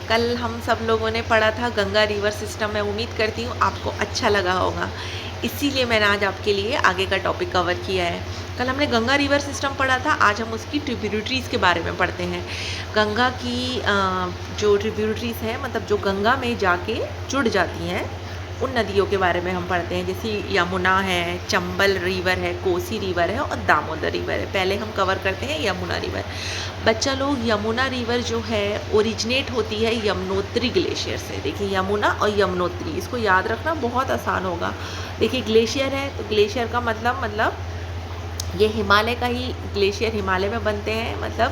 कल हम सब लोगों ने पढ़ा था गंगा रिवर सिस्टम। मैं उम्मीद करती हूँ आपको अच्छा लगा होगा, इसीलिए मैंने आज आपके लिए आगे का टॉपिक कवर किया है। कल हमने गंगा रिवर सिस्टम पढ़ा था, आज हम उसकी ट्रिब्यूटरीज़ के बारे में पढ़ते हैं। गंगा की जो ट्रिब्यूटरीज़ हैं, मतलब जो गंगा में जाके जुड़ जाती हैं, उन नदियों के बारे में हम पढ़ते हैं। जैसे यमुना है, चंबल रिवर है, कोसी रिवर है और दामोदर रिवर है। पहले हम कवर करते हैं यमुना रिवर। बच्चा लोग, यमुना रिवर जो है ओरिजिनेट होती है यमुनोत्री ग्लेशियर से। देखिए यमुना और यमुनोत्री, इसको याद रखना बहुत आसान होगा। देखिए ग्लेशियर है तो ग्लेशियर का मतलब ये हिमालय का ही ग्लेशियर हिमालय में बनते हैं, मतलब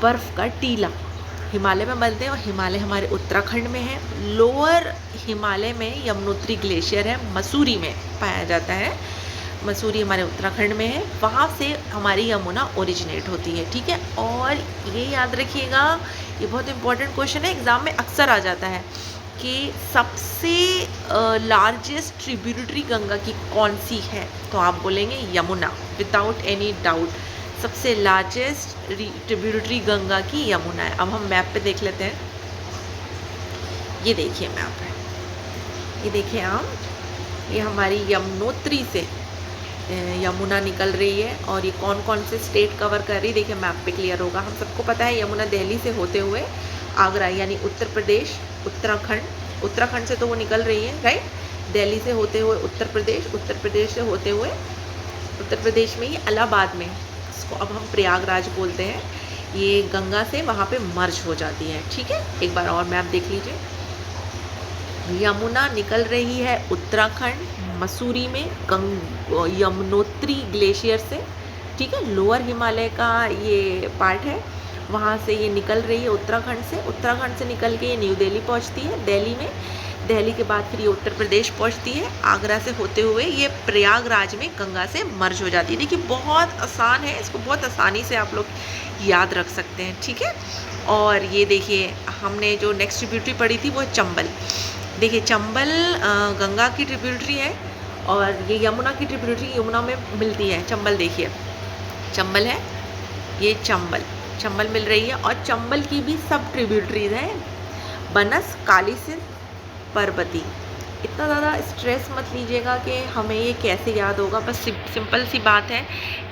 बर्फ़ का टीला हिमालय में बनते हैं। और हिमालय हमारे उत्तराखंड में है। लोअर हिमालय में यमुनोत्री ग्लेशियर है, मसूरी में पाया जाता है। मसूरी हमारे उत्तराखंड में है, वहाँ से हमारी यमुना ओरिजिनेट होती है। ठीक है, और ये याद रखिएगा, ये बहुत इंपॉर्टेंट क्वेश्चन है, एग्ज़ाम में अक्सर आ जाता है कि सबसे लार्जेस्ट ट्रिब्यूटरी गंगा की कौन सी है, तो आप बोलेंगे यमुना, विदाउट एनी डाउट। सबसे लार्जेस्ट ट्रिब्यूटरी गंगा की यमुना है। अब हम मैप पे देख लेते हैं। ये देखिए मैप है, ये देखिए आप, ये हमारी यमुनोत्री से यमुना निकल रही है और ये कौन कौन से स्टेट कवर कर रही है, देखिए मैप पे क्लियर होगा। हम सबको पता है यमुना दिल्ली से होते हुए आगरा यानी उत्तर प्रदेश, उत्तराखंड से तो वो निकल रही है, राइट। दिल्ली से होते हुए उत्तर प्रदेश से होते हुए उत्तर प्रदेश में ही इलाहाबाद में, इसको अब हम प्रयागराज बोलते हैं, ये गंगा से वहाँ पे मर्ज हो जाती है। ठीक है, एक बार और मैप देख लीजिए। यमुना निकल रही है उत्तराखंड मसूरी में यमुनोत्री ग्लेशियर से। ठीक है, लोअर हिमालय का ये पार्ट है, वहाँ से ये निकल रही है उत्तराखंड से निकल के ये न्यू दिल्ली पहुँचती है, दिल्ली में। दिल्ली के बाद फिर ये उत्तर प्रदेश पहुँचती है, आगरा से होते हुए ये प्रयागराज में गंगा से मर्ज हो जाती है। देखिए बहुत आसान है, इसको बहुत आसानी से आप लोग याद रख सकते हैं। ठीक है, और ये देखिए हमने जो नेक्स्ट ट्रिब्यूटरी पढ़ी थी वो चंबल। देखिए चंबल गंगा की ट्रिब्यूटरी है और ये यमुना की ट्रिब्यूटरी यमुना में मिलती है। चंबल देखिए, चंबल है, ये चंबल मिल रही है। और चंबल की भी सब ट्रिब्यूटरीज हैं, बनस, काली सिंध, परबती। इतना ज़्यादा स्ट्रेस मत लीजिएगा कि हमें ये कैसे याद होगा, बस सिंपल सी बात है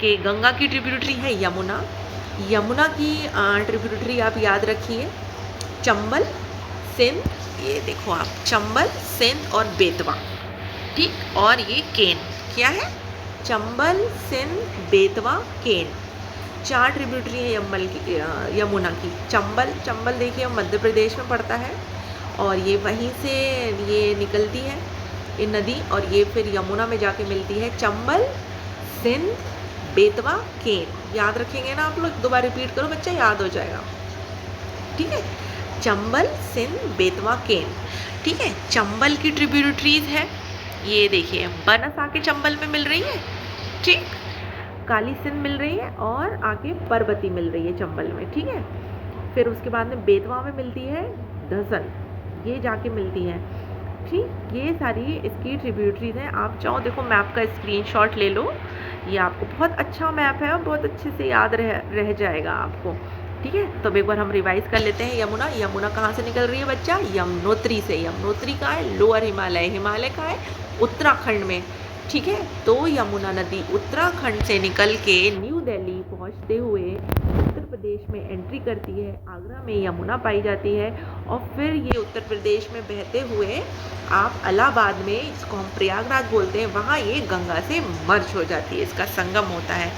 कि गंगा की ट्रिब्यूटरी है यमुना की ट्रिब्यूटरी आप याद रखिए चंबल, सिंध, ये देखो आप, चंबल, सिंध और बेतवा। ठीक, और ये केन, क्या है, चंबल, सिंध, बेतवा, केन, 4 ट्रिब्यूटरी है यमुना की। चंबल देखिए मध्य प्रदेश में पड़ता है और ये वहीं से ये निकलती है ये नदी, और ये फिर यमुना में जाके मिलती है। चंबल, सिंध, बेतवा, केन, याद रखेंगे ना आप लोग, दोबारा रिपीट करो बच्चा, याद हो जाएगा। ठीक है, चंबल, सिंध, बेतवा, केन। ठीक है, चंबल की ट्रिब्यूटरीज है, ये देखिए बनस आके चंबल में मिल रही है, ठीक, काली सिंध मिल रही है और आके परबती मिल रही है चंबल में। ठीक है, फिर उसके बाद में बेतवा में मिलती है धसन, ये जाके मिलती है। ठीक, ये सारी इसकी ट्रिब्यूटरीज हैं। आप चाहो देखो मैप का स्क्रीनशॉट ले लो, ये आपको बहुत अच्छा मैप है और बहुत अच्छे से याद रह जाएगा आपको। ठीक है, तो अब एक बार हम रिवाइज कर लेते हैं। यमुना कहाँ से निकल रही है बच्चा, यमुनोत्री से। यमुनोत्री का है लोअर हिमालय का है उत्तराखंड में। ठीक है, तो यमुना नदी उत्तराखंड से निकल के न्यू दिल्ली पहुँचते हुए उत्तर प्रदेश में एंट्री करती है। आगरा में यमुना पाई जाती है और फिर ये उत्तर प्रदेश में बहते हुए आप इलाहाबाद में, इसको हम प्रयागराज बोलते हैं, वहाँ ये गंगा से मर्ज हो जाती है, इसका संगम होता है।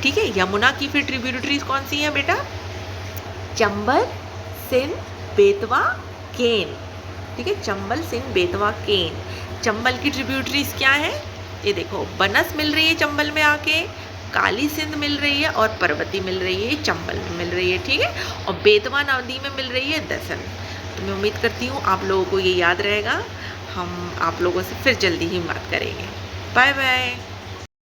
ठीक है, यमुना की फिर ट्रिब्यूटरीज कौन सी हैं बेटा, चंबल, सिंध, बेतवा, केन। ठीक है, चंबल, सिंध, बेतवा, केन। चंबल की ट्रिब्यूटरीज क्या है, ये देखो बनस मिल रही है चंबल में आके, काली सिंध मिल रही है और परबती मिल रही है, चंबल में मिल रही है। ठीक है, और बेतवा नदी में मिल रही है दसन। तो मैं उम्मीद करती हूँ आप लोगों को ये याद रहेगा। हम आप लोगों से फिर जल्दी ही बात करेंगे। Bye bye.